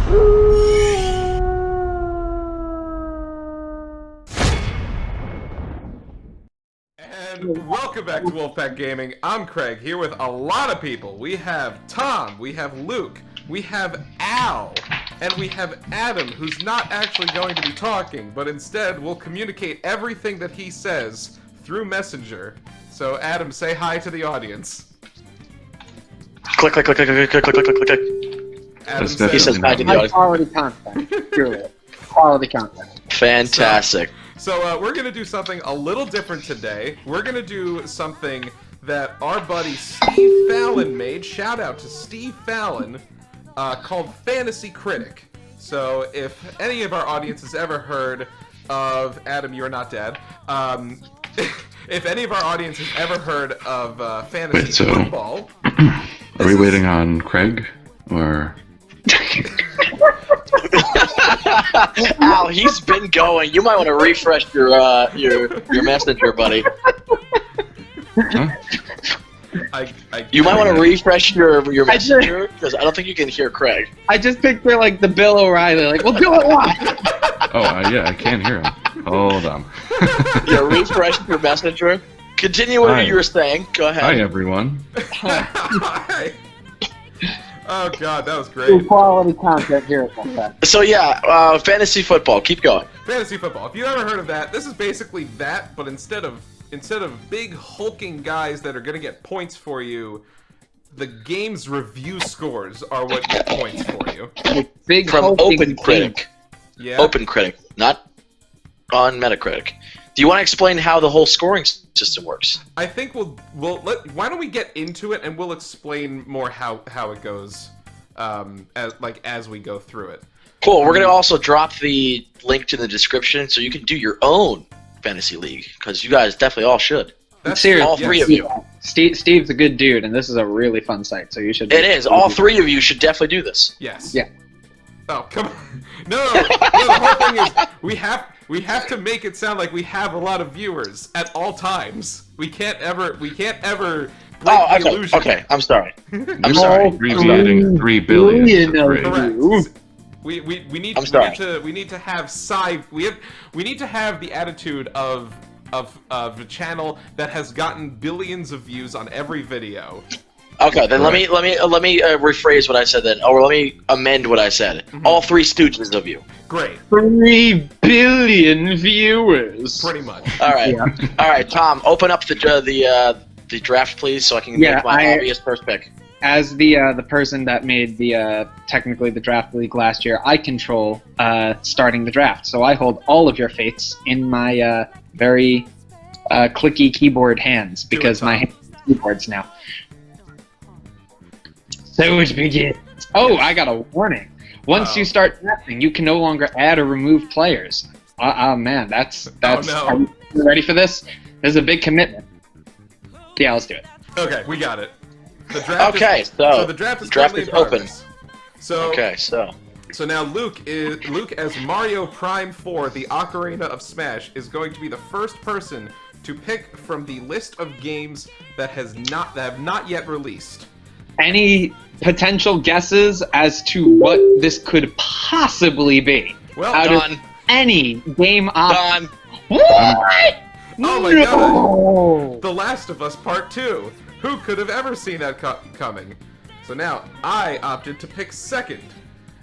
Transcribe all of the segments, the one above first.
And welcome back to Wolfpack Gaming. I'm Craig, here with a lot of people. We have Tom, we have Luke, we have Al, and we have Adam, who's not actually going to be talking, but instead will communicate everything that he says through Messenger. So Adam, say hi to the audience. Click, click, click, click, click, click, click, click, click. Adam He says hi to the audience. Quality content. Truly. Quality content. Fantastic. So we're going to do something a little different today. We're going to do something that our buddy Steve Fallon made. Shout out to Steve Fallon, called Fantasy Critic. So if any of our audience has ever heard of Adam, You're Not Dead. If any of our audience has ever heard of fantasy football... Are we waiting on Craig, or...? Al, he's been going. You might want to refresh your messenger, buddy. Huh? You might want to refresh your messenger, because I don't think you can hear Craig. I just picture like the Bill O'Reilly, like, we'll do it live. Oh, yeah, I can't hear him. Hold on. Yeah, refresh your messenger. Continue what you were saying. Go ahead. Hi, everyone. Hi. Oh god, that was great. Quality content here at Wolfpack. So yeah, fantasy football. Keep going. Fantasy football. If you've ever heard of that, this is basically that, but instead of big hulking guys that are gonna get points for you, the game's review scores are what get points for you. Big From Open Critic. Yeah. Open Critic, not on Metacritic. Do you want to explain how the whole scoring system works? I think why don't we get into it and we'll explain more how it goes as we go through it. Cool. We're gonna also drop the link to the description so you can do your own fantasy league, because you guys definitely all should. That's Seriously, all three of you. Steve's a good dude, and this is a really fun site, so you should. It is. All three of you should definitely do this. Yes. Yeah. Oh, come on. No, the whole thing is we have to make it sound like we have a lot of viewers at all times. We can't ever break the illusion. Okay. I'm sorry. I'm sorry. Abbreviating 3 billion. is great. Correct. We need to have the attitude of a channel that has gotten billions of views on every video. Okay, then let me rephrase what I said then, or let me amend what I said. Mm-hmm. All three stooges of you. Great. 3 billion viewers. Pretty much. All right, all right. Tom, open up the draft, please, so I can make my obvious first pick. As the person that made the technically the draft league last year, I control starting the draft. So I hold all of your fates in my very clicky keyboard hands, because my hands are keyboards now. So it begins. Oh, I got a warning. Once you start drafting, you can no longer add or remove players. Oh man, that's. Oh, no. Are you ready for this? This is a big commitment. Yeah, let's do it. Okay, we got it. The draft so the draft is open. So so now Luke as Mario Prime 4, the Ocarina of Smash, is going to be the first person to pick from the list of games that have not yet released. Any potential guesses as to what this could possibly be? Well, out done. of any game option. Done. What? Oh my god! The Last of Us Part 2. Who could have ever seen that coming? So now I opted to pick second.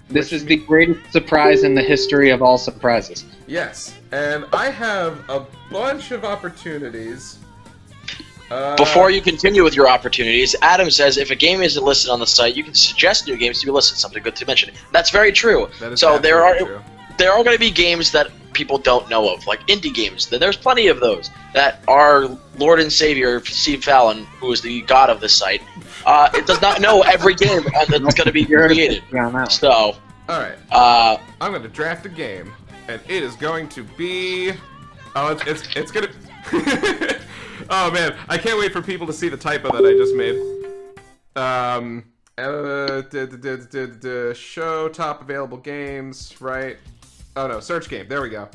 This is the greatest surprise in the history of all surprises. Yes, and I have a bunch of opportunities. Before you continue with your opportunities, Adam says if a game isn't listed on the site, you can suggest new games to be listed. Something good to mention. That's very true. That is so there are true. going to be games that people don't know of, like indie games. There's plenty of those that our Lord and Savior Steve Fallon, who is the god of this site, it does not know every game that's going to be created. So, all right, I'm going to draft a game, and it is going to be. Oh, it's going to. Oh man, I can't wait for people to see the typo that I just made. Show top available games, right? Oh no, search game. There we go.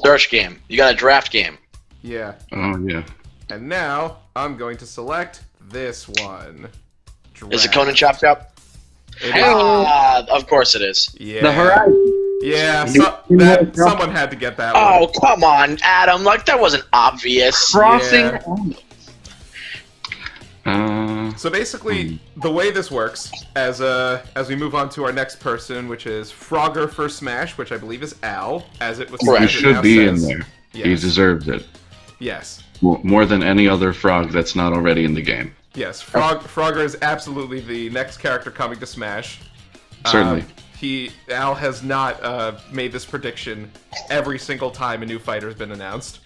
Search game. You got a draft game. Yeah. Oh, yeah. And now I'm going to select this one. Draft. Is it Conan Chop Chop? It is. Ah, Of course it is. Yeah. The Horizon. Yeah, someone had to get that one. Oh, come on, Adam. Like, that wasn't obvious. Crossing. So basically, the way this works, as we move on to our next person, which is Frogger for Smash, which I believe is Al, as it was. Correct. He should be in there. Yes. He deserves it. Yes. More than any other frog that's not already in the game. Yes, Frogger is absolutely the next character coming to Smash. Certainly. Al has not made this prediction every single time a new fighter has been announced.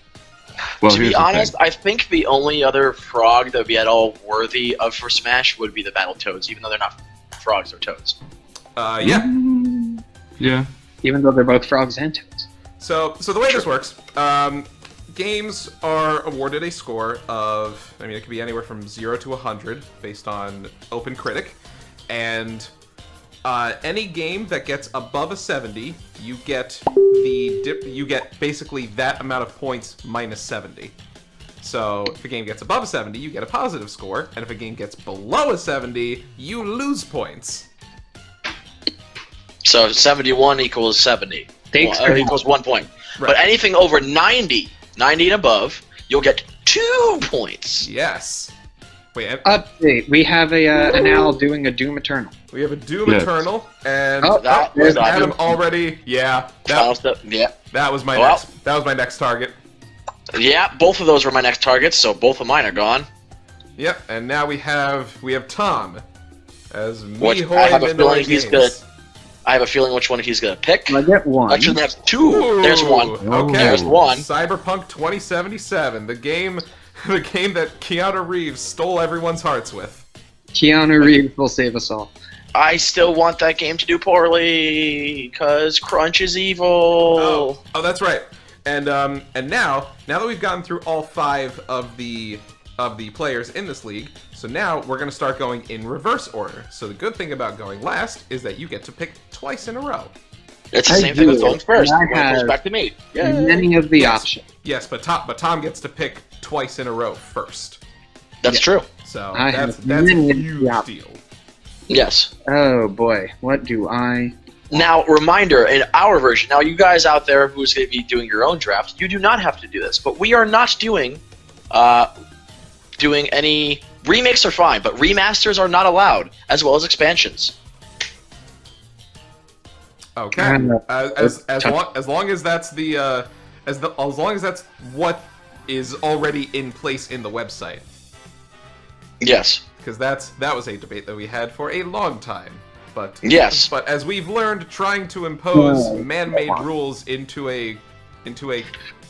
Well, To here's be the honest, thing. I think the only other frog that would be at all worthy of for Smash would be the Battletoads, even though they're not frogs or toads. Yeah. Yeah. Even though they're both frogs and toads. So the way this works, games are awarded a score of, I mean, it could be anywhere from 0 to 100 based on Open Critic, and any game that gets above a 70, you get basically that amount of points minus 70. So if a game gets above a 70, you get a positive score, and if a game gets below a 70, you lose points. So 71 equals 70. Stakes Or equals 1 point. Right. But anything over 90 and above, you'll get 2 points. Yes. Wait, Update. We have an Al doing a Doom Eternal. we have a Doom Yes. Eternal, and That was Adam already. Yeah, that was my Well. next target. Yeah, both of those were my next targets, so both of mine are gone. Yep, and now we have Tom as Which Mihoy I have a Midnight feeling he's Games. I have a feeling which one he's gonna pick. I get one. Actually, that's 2. There's one. Okay, There's one. Cyberpunk 2077, the game that Keanu Reeves stole everyone's hearts with. Keanu Reeves will save us all. I still want that game to do poorly, because crunch is evil. Oh, that's right. And now that we've gotten through all 5 of the players in this league, so now we're going to start going in reverse order. So the good thing about going last is that you get to pick twice in a row. It's the I same thing with do. going first. And I When it goes have back to me. Many of the options. Yes, but Tom gets to pick twice in a row first. That's true. So I that's have a many of huge the options. deal. Yes. Oh boy, what do I? Now, reminder, in our version, now you guys out there who's going to be doing your own draft, you do not have to do this, but we are not doing any remakes are fine, but remasters are not allowed, as well as expansions. Okay. As long as that's as long as that's what is already in place in the website, Yes. because that was a debate that we had for a long time. But Yes. But as we've learned, trying to impose man-made rules into a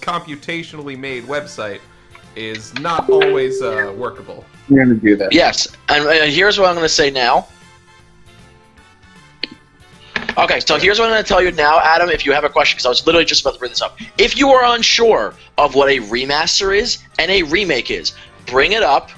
computationally made website is not always workable. We're gonna do this. Yes, and here's what I'm going to say now. Okay, so here's what I'm going to tell you now, Adam, if you have a question, because I was literally just about to bring this up. If you are unsure of what a remaster is and a remake is, bring it up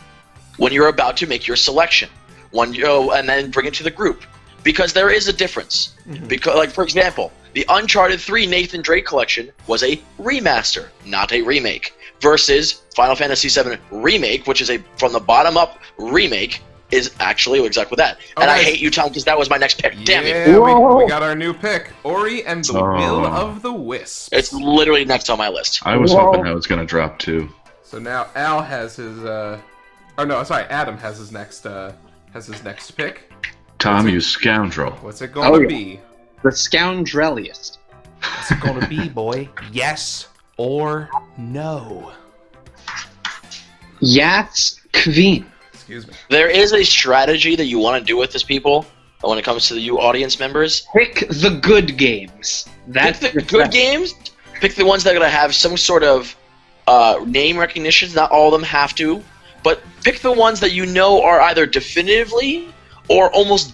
when you're about to make your selection. And then bring it to the group. Because there is a difference. Because, like, for example, the Uncharted 3 Nathan Drake collection was a remaster, not a remake. Versus Final Fantasy VII Remake, which is a from the bottom up remake, is actually exactly that. And I hate you, Tom, because that was my next pick. Damn it. Yeah, we got our new pick, Ori and the Will of the Wisps. It's literally next on my list. I was hoping that was going to drop too. So now Al has his Adam has his next pick. Tom, you scoundrel. What's it going to be? The scoundreliest. What's it going to be, boy? Yes or no? Yes, Queen. Excuse me. There is a strategy that you want to do with this, people, when it comes to you audience members. Pick the good games. That's Pick the good games. Pick the ones that are going to have some sort of name recognition. Not all of them have to. But pick the ones that you know are either definitively or almost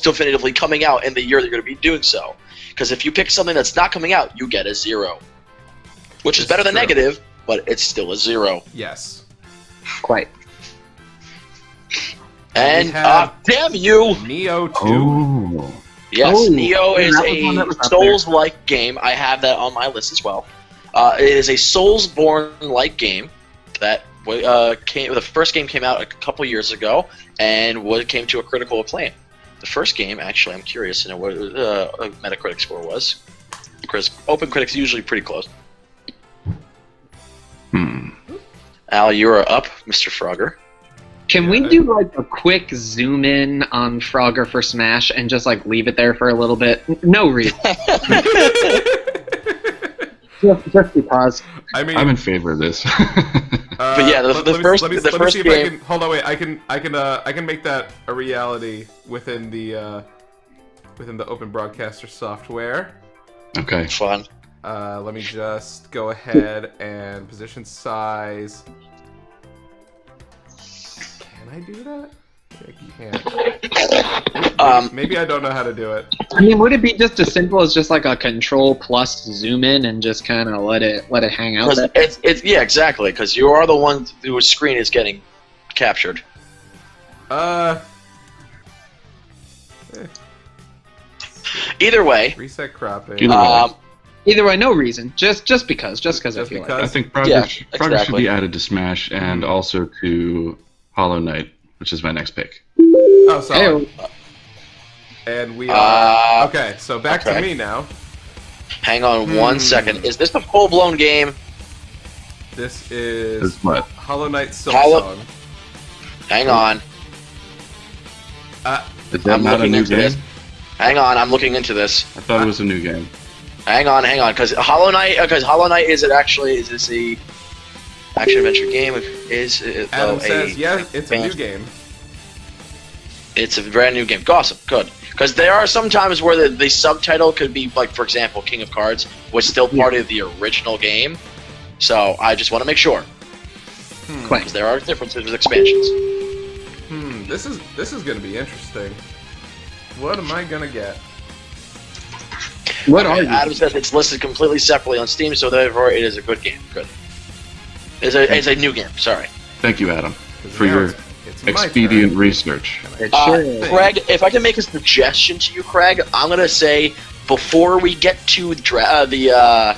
definitively coming out in the year they're going to be doing so. Because if you pick something that's not coming out, you get a 0. Which is better than true. negative, but it's still a 0. Yes. Quite. And, have- damn you! Neo 2. Oh. Yes, Oh, Neo is that was one that was a up Souls-like game. I have that on my list as well. It is a Souls-born-like game that the first game came out a couple years ago and came to a critical acclaim. the first game, actually, I'm curious to know what the Metacritic score was. Because OpenCritic's usually pretty close. Al, you're up, Mr. Frogger. Can we do like a quick zoom in on Frogger for Smash and just like leave it there for a little bit? No reason. just because. I mean, I'm in favor of this. But yeah, the first let me see game. if I can, hold on, wait. I can make that a reality within the Open Broadcaster software. Okay. Fun. Let me just go ahead and position size. Can I do that? I can't. Maybe I don't know how to do it. I mean, would it be just as simple as just like a control plus zoom in and just kind of let it hang out there? Yeah, exactly, because you are the one whose screen is getting captured. Either way. Reset cropping. Either way, no reason. Just because I feel like. I think Frogger should be added to Smash and also to Hollow Knight, which is my next pick. Oh, sorry. And we are... okay, so back to me now. Hang on 1 second. Is this a full-blown game? This is what? Hollow Knight Silksong. Hang on. Is that not a new game? Hang on, I'm looking into this. I thought it was a new game. Hang on, because Hollow Knight is this a action adventure game? Adam says, yeah, it's a new game. It's a brand new game. Awesome, good. Because there are some times where the subtitle could be, like, for example, King of Cards was still part of the original game. So I just want to make sure. Because there are differences with expansions. This is going to be interesting. What am I going to get? What are you? Adam says it's listed completely separately on Steam, so therefore it is a good game. Good. It's a new game, sorry. Thank you, Adam, for your expedient research. Craig, if I can make a suggestion to you, Craig, I'm going to say before we get to the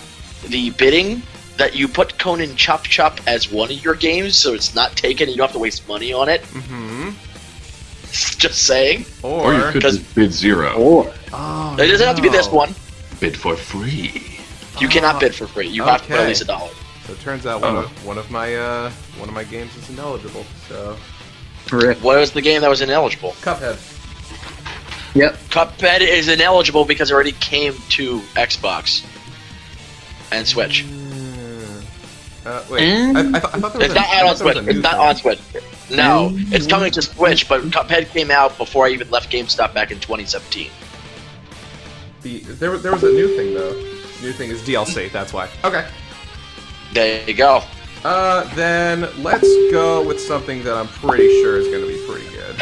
bidding, that you put Conan Chop Chop as one of your games, so it's not taken and you don't have to waste money on it. Just saying. Or you could just bid zero. It doesn't have to be this one. Bid for free. You cannot bid for free. You have to put at least $1. So it turns out one of my games is ineligible. So what was the game that was ineligible? Cuphead. Yep. Cuphead is ineligible because it already came to Xbox and Switch. Wait, I thought there was it's not out on Switch. It's not on Switch. No, it's coming to Switch, but Cuphead came out before I even left GameStop back in 2017. There was a new thing though. New thing is DLC. That's why. Okay. There you go. Then let's go with something that I'm pretty sure is going to be pretty good.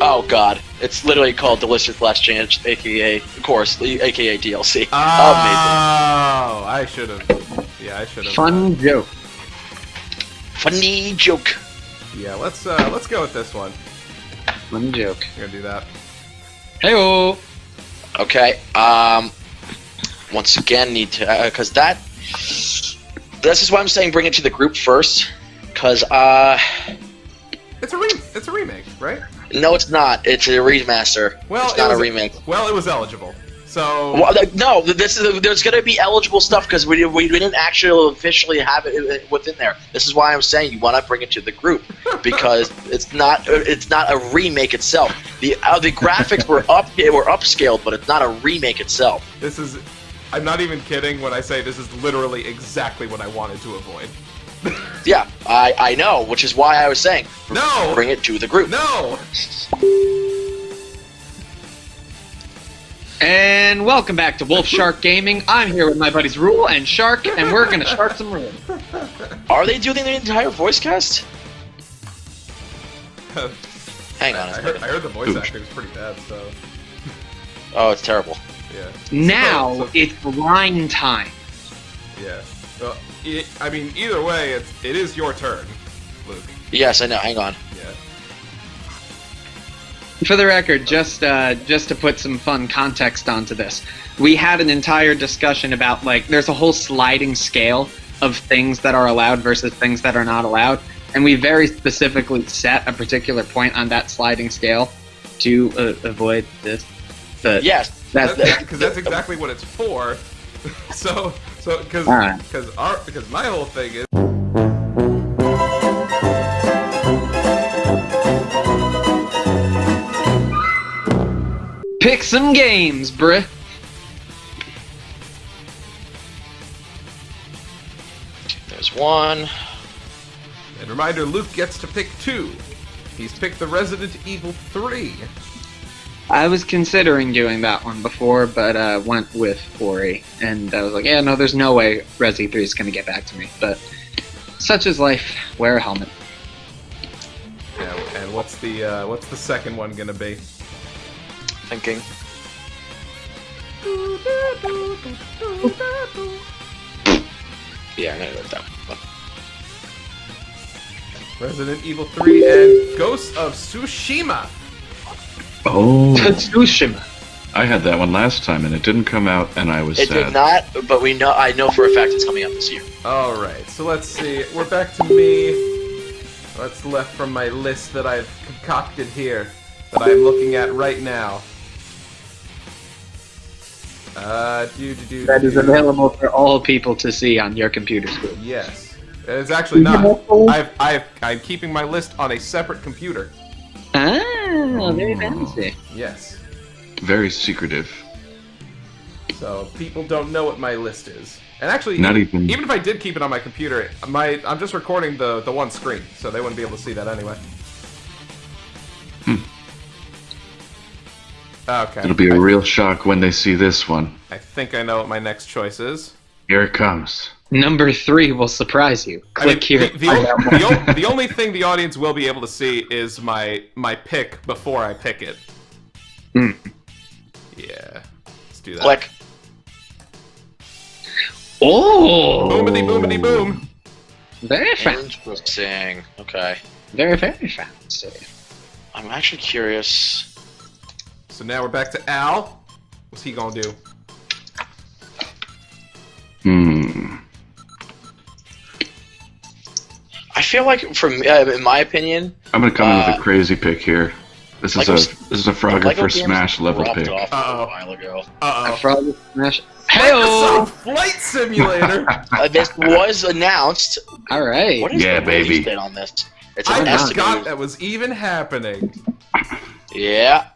Oh God, it's literally called Delicious Last Chance, aka, of course, aka DLC. Oh, I should have. Yeah, I should have. Fun joke. Funny joke. Yeah, let's go with this one. Fun joke. We're gonna do that. Heyo. Okay. Once again, need to because this is why I'm saying bring it to the group first, because it's a remake, right? No, it's not. It's a remaster. Well, it's not a remake. Well, it was eligible. So no, there's going to be eligible stuff because we didn't actually officially have it within there. This is why I'm saying you want to bring it to the group because it's not a remake itself. The graphics were upscaled, but it's not a remake itself. I'm not even kidding when I say this is literally exactly what I wanted to avoid. Yeah, I know, which is why I was saying no, bring it to the group. No. And welcome back to Wolf Shark Gaming. I'm here with my buddies Rule and Shark, and we're gonna shark some room. Are they doing the entire voice cast? Hang on. I heard the voice acting was pretty bad. So. Oh, it's terrible. Yeah. Now it's line time. Yeah. Well, I mean, either way, it is your turn, Luke. Yes, I know. Hang on. Yeah. For the record, just to put some fun context onto this, we had an entire discussion about, like, there's a whole sliding scale of things that are allowed versus things that are not allowed. And we very specifically set a particular point on that sliding scale to avoid this. But Yes. Because that's exactly what it's for. So because my whole thing is. Pick some games, bruh. There's one. And reminder, Luke gets to pick 2. He's picked the Resident Evil 3. I was considering doing that one before, but went with Ori, and I was like, yeah, no, there's no way Resi 3 is going to get back to me. But such is life. Wear a helmet. Yeah, and what's the second one gonna be? Thinking. Yeah, I'm gonna go with that one. Resident Evil 3 and Ghost of Tsushima. Oh, Tsushima. I had that one last time, and it didn't come out, and I was It sad. did not, but I know for a fact it's coming out this year. All right, so let's see. We're back to me. What's left from my list that I've concocted here that I'm looking at right now? That is available for all people to see on your computer screen. Yes, it's actually not. I'm keeping my list on a separate computer. Ah, very fancy. Yes. Very secretive. So people don't know what my list is. And actually, Not even if I did keep it on my computer, I'm just recording the one screen, so they wouldn't be able to see that anyway. Okay. It'll be a real shock when they see this one. I think I know what my next choice is. Here it comes. Number 3 will surprise you. Click here. The only thing the audience will be able to see is my pick before I pick it. Hmm. Yeah. Let's do that. Click. Oh! Boomity boomity boom. Very fancy. Interesting. Okay. Very, very fancy. I'm actually curious. So now we're back to Al. What's he gonna do? I feel like, in my opinion, I'm gonna come in with a crazy pick here. This is a Frogger Lego for games Smash level dropped pick. off a while ago. Frog Smash. Microsoft Hey-o! Flight Simulator. This was announced. All right. What is Yeah, the release baby. date on this? It's I an forgot estimated. that was even happening. Yeah.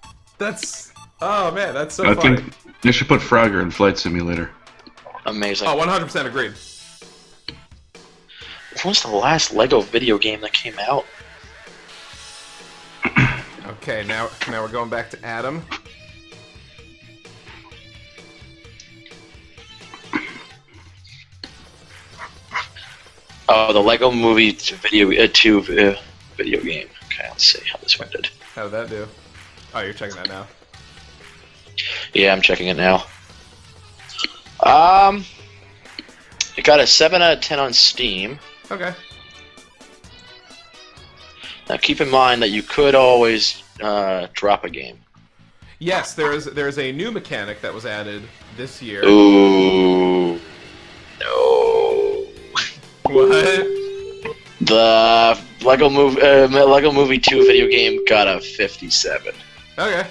Oh man, that's so I funny. think they should put Frogger in Flight Simulator. Amazing. Oh, 100% agreed. When was the last Lego video game that came out? Okay, now we're going back to Adam. Oh, the Lego Movie video video game. Okay, let's see how this one did. How did that do? Oh, you're checking that now. Yeah, I'm checking it now. It got a 7 out of 10 on Steam. Okay. Now keep in mind that you could always drop a game. Yes, there's a new mechanic that was added this year. Ooh. No. What? The Lego Movie 2 video game got a 57. Okay.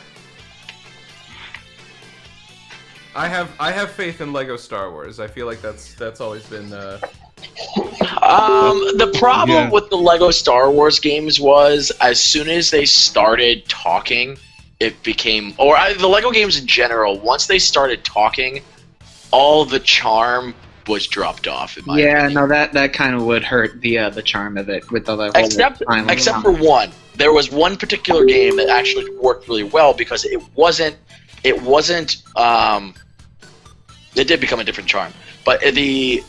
I have faith in Lego Star Wars. I feel like that's always been. The problem with the Lego Star Wars games was as soon as they started talking, it became, the Lego games in general. Once they started talking, all the charm was dropped off. In my opinion. No, that kind of would hurt the charm of it with the whole except for one. There was one particular game that actually worked really well because it wasn't. It did become a different charm, but the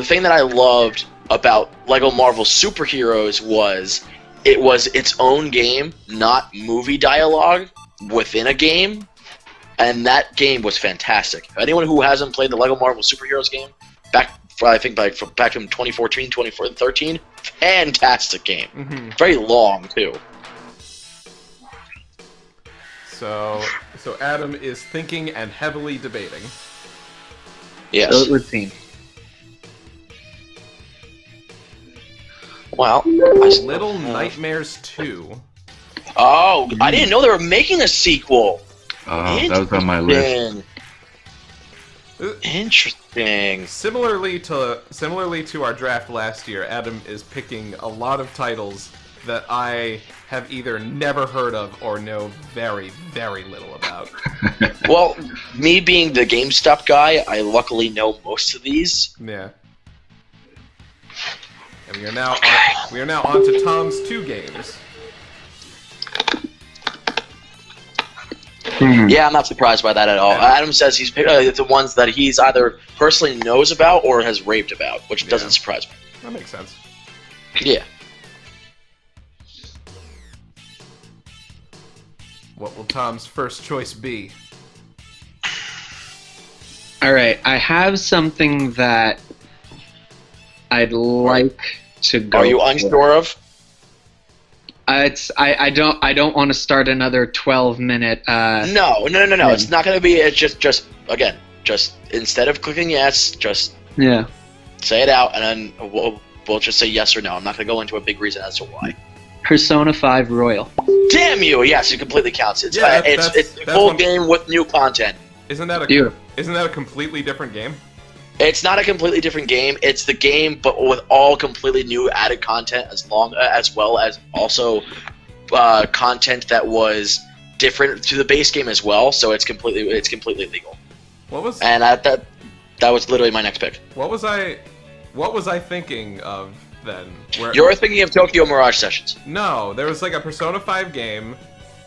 thing that I loved about Lego Marvel Superheroes was it was its own game, not movie dialogue within a game, and that game was fantastic. Anyone who hasn't played the Lego Marvel Superheroes game, back in 2014, 2013, fantastic game. Mm-hmm. Very long too. So Adam is thinking and heavily debating. Yes. So it would seem. Well, Little Nightmares 2. Oh, I didn't know they were making a sequel. Oh, that was on my list. Interesting. Similarly to our draft last year, Adam is picking a lot of titles that I have either never heard of or know very, very little about. Well, me being the GameStop guy, I luckily know most of these. Yeah. And we are now on to Tom's 2 games. Yeah, I'm not surprised by that at all. Adam says he's picked the ones that he's either personally knows about or has raved about, which doesn't surprise me. That makes sense. Yeah. What will Tom's first choice be? Alright, I have something that I'd like to go Are you for. unsure of? I don't want to start another 12-minute. No. It's not going to be. It's just again, just instead of clicking yes, just say it out, and then we'll just say yes or no. I'm not going to go into a big reason as to why. Persona 5 Royal. Damn you! Yes, it completely counts. It's it's a that's full one- game with new content. Isn't that Beautiful. a completely different game? It's not a completely different game. It's the game, but with all completely new added content, as well as also content that was different to the base game as well. So it's completely legal. And that was literally my next pick. What was I thinking of then? You're thinking of Tokyo Mirage Sessions. No, there was like a Persona 5 game.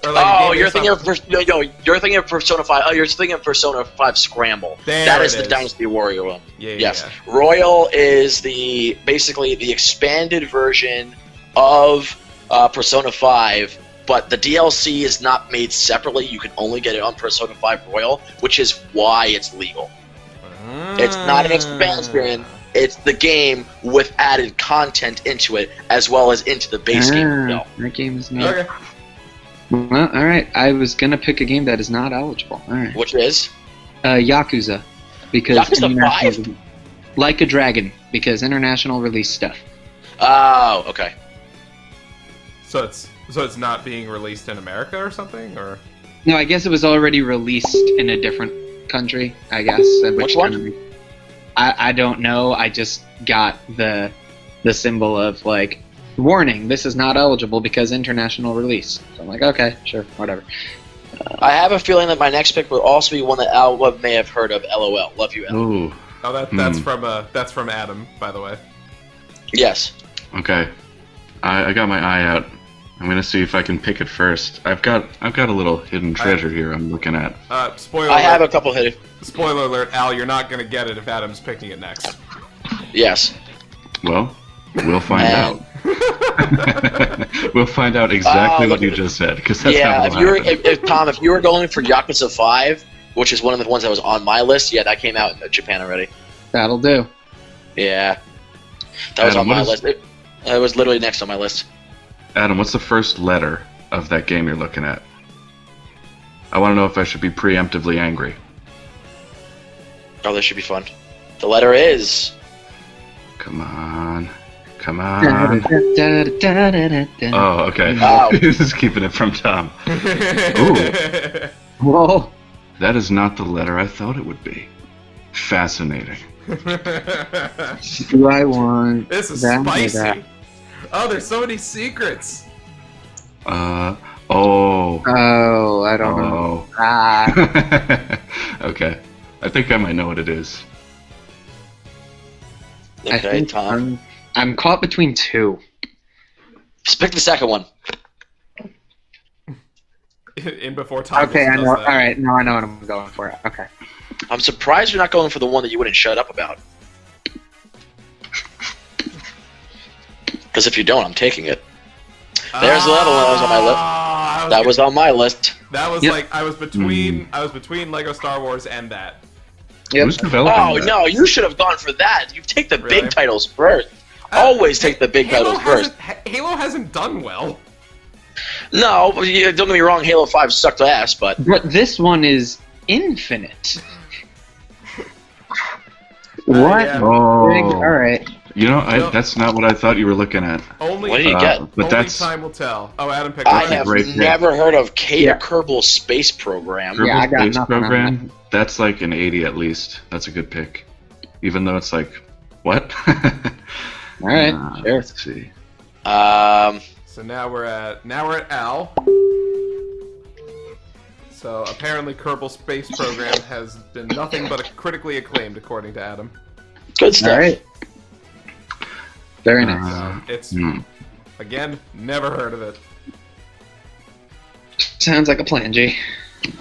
Or like You're thinking of Persona 5. Oh, you're thinking of Persona 5 Scramble. That is the Dynasty Warrior one. Yes. Yeah. Royal is basically the expanded version of Persona 5, but the DLC is not made separately. You can only get it on Persona 5 Royal, which is why it's legal. It's not an expansion. It's the game with added content into it, as well as into the base game. No. That game is not. Okay. Well, alright. I was gonna pick a game that is not eligible. Alright. Which is? Yakuza. Because Yakuza 5? Like a Dragon, because international release stuff. Oh, okay. So it's not being released in America or something, or? No, I guess it was already released in a different country, I guess. Which one? I don't know. I just got the symbol of, like, warning, this is not eligible because international release. So I'm like, okay, sure, whatever. I have a feeling that my next pick will also be one that Al may have heard of. LOL. Love you, Al. Ooh. Oh, that's from Adam, by the way. Yes. Okay. I got my eye out. I'm gonna see if I can pick it first. I've got a little hidden treasure here I'm looking at. Spoiler I have alert. a couple hidden. Spoiler alert, Al, you're not gonna get it if Adam's picking it next. Yes. Well, we'll find out. We'll find out exactly what you just said, because that's how if you were going for Yakuza 5, which is one of the ones that was on my list, that came out in Japan already. That'll do. Yeah. That was on my list. It was literally next on my list. Adam, what's the first letter of that game you're looking at? I want to know if I should be preemptively angry. Oh, this should be fun. The letter is... Come on. Come Oh, on. Oh, okay. Wow. This is keeping it from Tom. Ooh. Whoa. That is not the letter I thought it would be. Fascinating. Do I want This is that or spicy. that? Oh, there's so many secrets. Oh. Oh, I don't know. Ah. Okay. I think I might know what it is. I Okay, think Tom. I'm caught between two. Just pick the second one. In before Tom Okay, I does know. that. All right, now I know what I'm going for. Okay. I'm surprised you're not going for the one that you wouldn't shut up about. Because if you don't, I'm taking it. There's another one that was on my list. That was on my list. That was Yep. like I was between Lego Star Wars and that. Yep. Who's developing Oh that? no, you should have gone for that. You take the Really? big titles first. Always take the big titles first. Halo hasn't done well. No, don't get me wrong. Halo 5 sucked ass, but But this one is infinite. What? Yeah. Oh. All right. You know, Well- that's not what I thought you were looking at. Only, What did you get? But only that's time will tell. Oh, Adam picked I up. have great pick. never heard of Kata Yeah. Kerbal Space Program. Kerbal Yeah, I got Space nothing on Program. That's like an 80 at least. That's a good pick. Even though it's like, what? All right, sure. Let's see. So now we're at Al. So apparently Kerbal Space Program has been nothing but critically acclaimed, according to Adam. Good stuff. All right. Very nice. It's Hmm. again, never heard of it. Sounds like a plan, G. So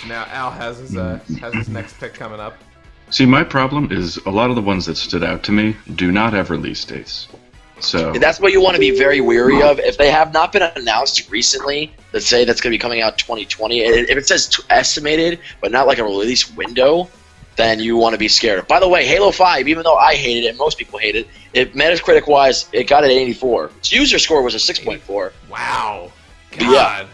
now Al has his next pick coming up. See, my problem is a lot of the ones that stood out to me do not have release dates. So That's what you want to be very wary of. If they have not been announced recently, let's say that's going to be coming out 2020, if it says estimated, but not like a release window, then you want to be scared. By the way, Halo 5, even though I hated it and most people hate it, Metacritic-wise, it got an 84. Its user score was a 6.4. Wow. Yeah. God.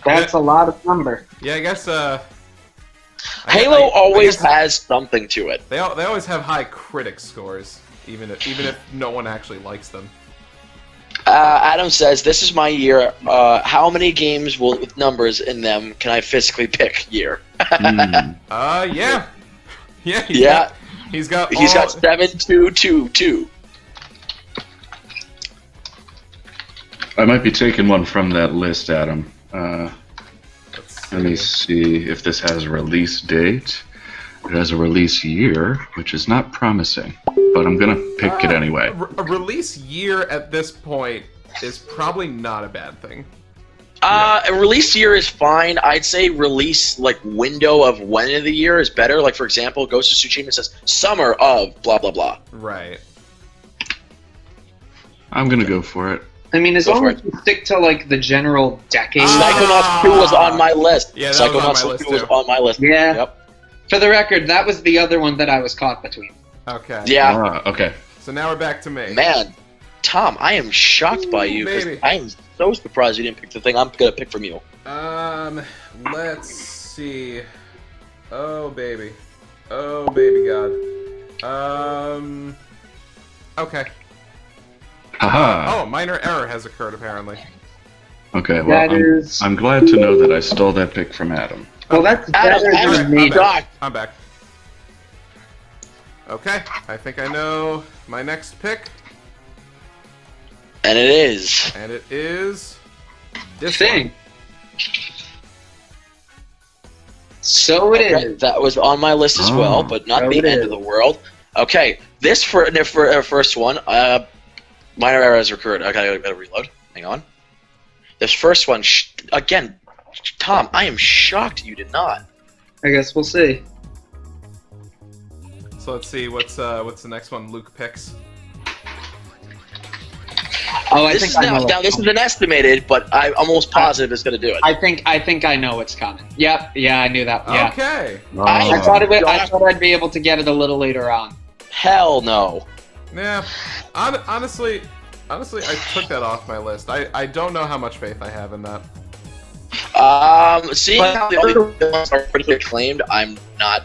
That's a lot of number. Yeah, I guess. Halo I always guess has something to it. they always have high critic scores, even if no one actually likes them. Adam says, this is my year. How many games with numbers in them can I physically pick year? hmm. Yeah. Yeah. Yeah. He's got 7222. I might be taking one from that list, Adam. Let's Let me see if this has a release date. It has a release year, which is not promising, but I'm gonna pick it anyway. A release year at this point is probably not a bad thing. A release year is fine. I'd say release window of when of the year is better. Like for example, Ghost of Tsushima says summer of blah blah blah. Right. I'm gonna go for it. I mean, as Go long for as you stick to like the general decade. Psychonauts 2 was on my list. Yeah, that was on my Psychonauts list, 2 was too. on my list. Yeah. Yep. For the record, that was the other one that I was caught between. Okay. Yeah. Okay. So now we're back to me. Man, Tom, I am shocked by you. 'Cause Baby. I am so surprised you didn't pick the thing I'm gonna pick from you. Let's see. Oh baby. Oh baby God. Okay. Haha. Oh, minor error has occurred apparently. Okay. Well, That is. I'm glad to know that I stole that pick from Adam. Well, that's Adam, better Adam, than me. I'm back. God. I'm back. Okay, I think I know my next pick, And it is. and it is this Thing. one. So it Okay, is. that was on my list as Oh. well, but not So the it end is. of the world. Okay, this for our first one. Minor error has occurred. Okay, I gotta reload. Hang on. This first one, again, Tom, I am shocked you did not. I guess we'll see. So let's see what's the next one Luke picks. Oh, I This think is I know. now this is an estimated, but I'm almost positive it's gonna do it. I think I know what's coming. Yep. Yeah, I knew that. Yeah. Okay. I thought I Oh. thought I'd be able to get it a little later on. Hell no. Yeah. Honestly, I took that off my list. I don't know how much faith I have in that. Seeing how the other ones are critically acclaimed, I'm not.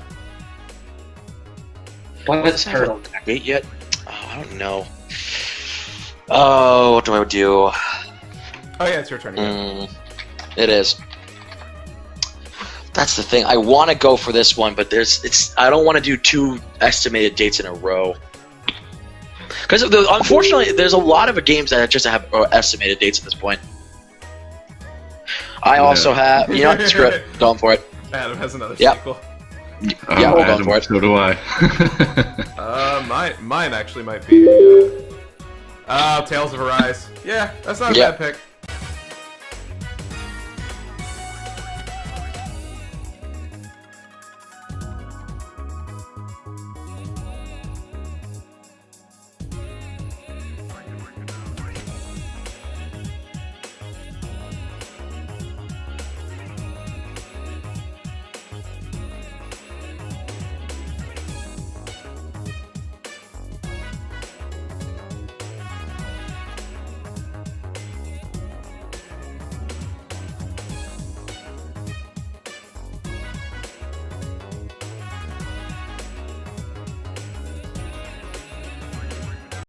What's turtle? Wait yet? Oh, I don't know. Oh, what do I do? Oh yeah, it's your turn again. It is. That's the thing. I want to go for this one, but I don't want to do two estimated dates in a row. Because unfortunately, there's a lot of games that just have estimated dates at this point. I also have, you know what, screw it, going for it. Adam has another Yep. sequel. Yeah, we'll go Adam, for it. So do I. Mine actually might be Tales of Arise. Yeah, that's not a Yeah. bad pick.